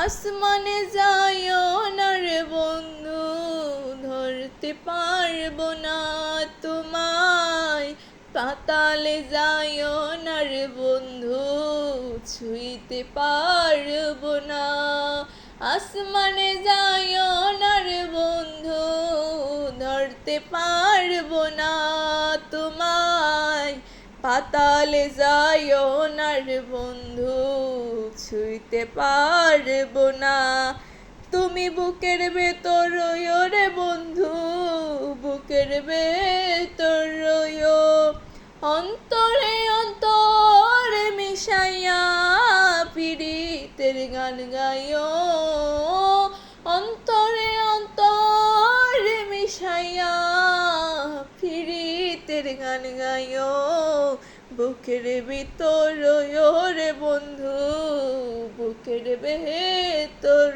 আসমানে যাইও না রে বন্ধু, ধরতে পারবো না তোমায়। পাতালে যাইও না রে বন্ধু, ছুঁইতে পারবো না। আসমানে যাইও না রে বন্ধু, ধরতে পারবো না তোমায়। পাতালে যাইও না রে বন্ধু, ছুঁইতে পারবো না। তুমি বুকের ভেতর রইও রে বন্ধু, বুকের ভেতর রইও। অন্তরে অন্তরে মিশাইয়া পীড়িতের গান গাইও। অন্তরে অন্তরে মিশাইয়া পীড়িতের গান গাইও। বুকের ভিতর রইও রে বন্ধু, বুকের ভেতর